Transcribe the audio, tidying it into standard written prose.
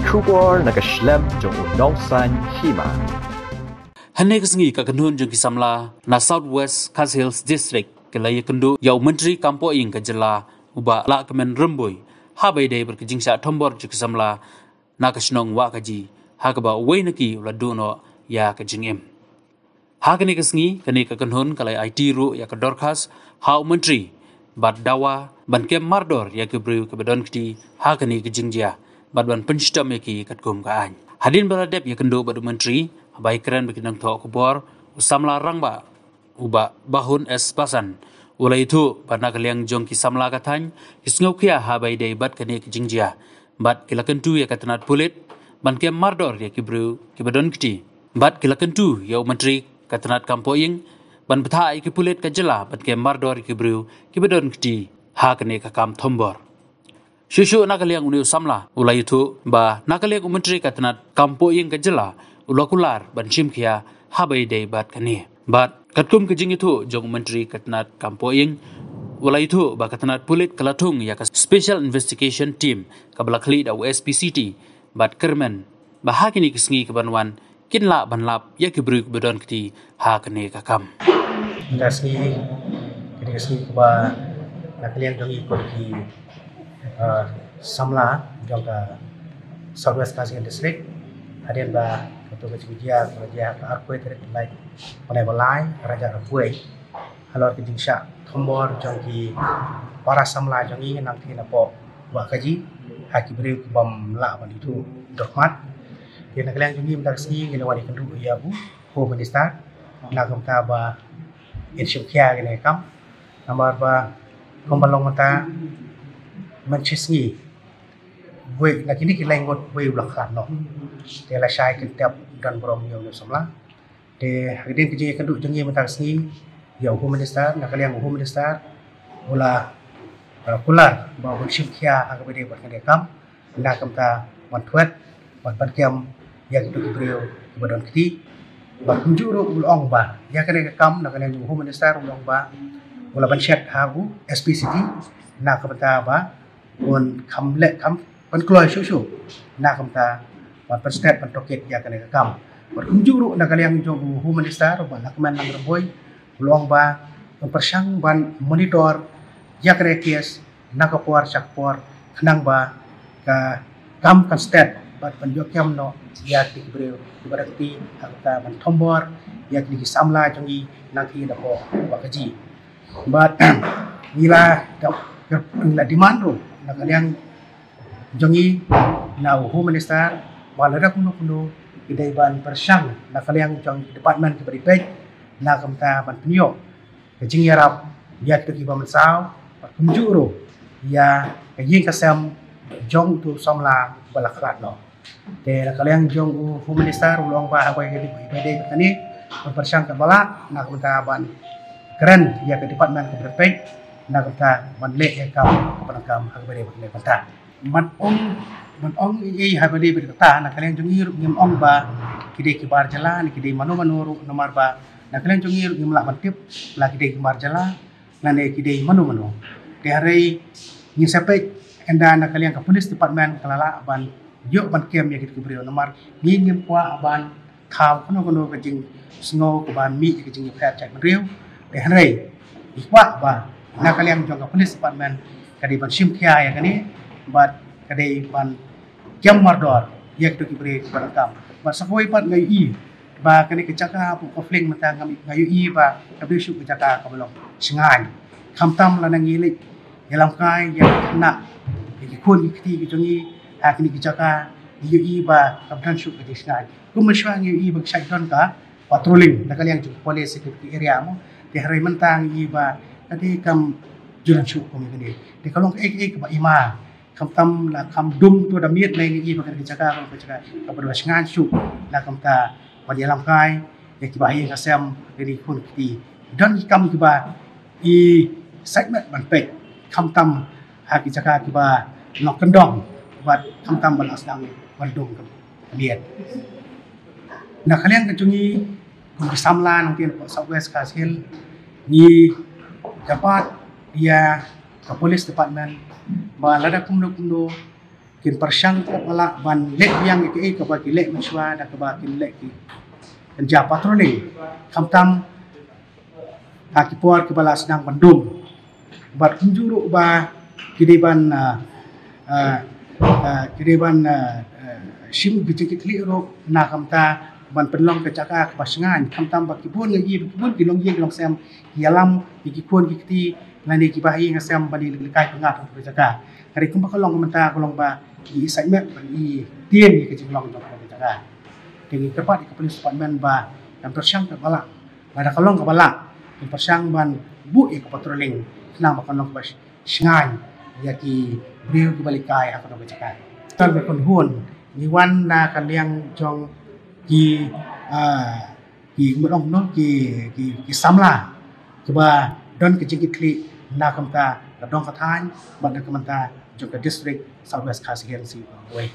Kubor nakaslem jong unongsan hima. Hanex ngi ka kanun jong kisamla na Southwest Khas Hills District kelaya kendu yau menteri kampo ing ka jela uba la kemen remboi habai dei berkejingsa tombor jong kisamla na kasnong wa kaji hakaba wainaki ula duno ya kajingem hakani kasngi kani ka kanun kalai IT ru ya ka dorkas hau menteri bad dawa ban kem mardor ya ke breu ke bedon kti hakani kajingjia bad ban penstam yaki katkum ka an hadin beradep ya kendo badu menteri habai keren bekinang tho kubor usamla rangba uba bahun es pasan ulai itu bana kaliang jong kisamla katany isngau kia habai dei bad kani kajingjia bad kilakentu ya katanat pulit ban kem mardor ya ke breu ke bedon kti bad kilakentu ya menteri katanat kampoing ban betha ke pulit ka jela ban kem mardor ke breu ke bedon kti hakane ka kam thombor shushu nakaliang unu samla ulai itu ba nakaliang menteri katanat kampoing ka jela ulakular ban chimkhia habai dei bat kani bat katkum kejing itu jong menteri katanat kampoing ulai itu ba katanat pulit kalatung ya ka special investigation team kabalakli da USPCT bat kermen ba hakini kisngi kebanwan kinla banlap ya kibru bedon kti hakane ka kam industri kisngi ba nakaliang jong ikut ki samla jong ka Southwest Khas Hills District hadian ba ketua kerja arkoi terkait pada balai raja arkoi halor ke jingsha tombor jong ki para samla jong i nang thi na po wa kaji haki beri bom la ban itu dokmat dia nak kalian jong i mendak si ngene wani kendu ya bu ho minister na kam ta ba insyuk kya ngene kam nomor ba kombalong mata menchisngi we nak ini kita ingot we ulakhan no dia la syai ketiap dan brom yo samla de hagin kiji kendu jong i mendak si ya ho minister nak kalian ho minister ula kular ba insyuk kya aga beri ba ngene kam na kam ta wan thuat wan ban kem ya itu beliau kebadan kiti ba kunjuru ulong ba ya kene kam na kene ho minister ulong ba ula ban chat hagu SPCT na kapata ba on kamle kam ban kloy shu na kamta ban state ban toket ya kene kam ba kunjuru na kene yang jong ho minister ba na kemen nang reboy ulong ba ban persang ban monitor ya kene kes na kapor chakpor khnang ba ka kam kan state bat penjokyam no ya ti breu berarti angka ban tombor ya ti samla jongi nangki da ko wakaji bat nila la dimando na kaliang jongi na ho minister wala da kuno idai ban persang na kaliang jong department ke beripej na kamta ban penyo kejing yarap ya ti ba mansau kunjuro ya kejing kasam jong tu samla balakrat no de la kaliang jong ho minister ulong ba apa yang di kani persang ka bala na kamta ban keren ya ke department ke berpej na kamta ban le ya kam penakam hak bere le kata man ong i ha bere kata na kaliang jong iru ngim ong ba kide kibar jalan kide manu nomor ba na kaliang jong iru ngim la mantip la kide kibar jalan na ne kide manu de hari ni sampai enda na kaliang ka police department kalala ban yo ban kem ya gitu brio nomor ni ngim kwa ban tham kono ka jing snow ka ban mi ka jing phat chak brio de hanrei ikwa ba na kaliang jong ka police department kadi ban sim khia ya kani bat kadi ban kem mardor ya gitu brio ban kam ba sakoi pat ngai i ba kani ka chaka pu konflik mata ngai i ba kabri shu ka chaka ka belong singai khamtam la nang ngilik yalam kai ya na ki kun ki jongi hakini kijaka UI ba kapten syuk ke disnai kumaswang UI ba saidon ka patrolling nakaliang ju police security area mo di hari mentang UI ba tadi kam juran syuk ko ngene di kalong ek ba ima kam tam la kam dum tu da miet lai UI ba kijaka ka berdua ngan syuk la kam ta wadi alam kai ya ki ba hi kasam dari kun ki dan kam ki ba i segment ban pek kam tam hakijaka ki ba nok kendong buat kam balas dang bandung kemudian nah kalian kecungi samla nang tien Southwest Khas Hills ni dapat dia ke police department ba lada kumno kin persang kepala ban lek yang ke ba ki lek menswa da ke ba kin lek ki kerja patroli kamtam kaki puar ke bala sedang bandung bat kunjuru ba kideban sim gicik ro na kamta ban penlong ke caka ke basengan kamtam ba kibun lagi kibun kilong ye kilong sem yalam kikipun kikti lani ki bahi ngasem bani lekai pengat ke caka hari kumpa kolong kamta kolong ba di segmen bani tien ke cilong ke caka dengan tepat di kepulis departmen ba dan persang ke bala pada kolong ke bala dan persang ban bu ke patrolling senang ba kolong ke sengai yaki beliau ke balikai aku ke caka tan be kon hun ni wan na kaliang jong ki mudong no ki samla coba don ke jingit kli na kamta dong kathan ban kamta jong ke district Southwest KCNC way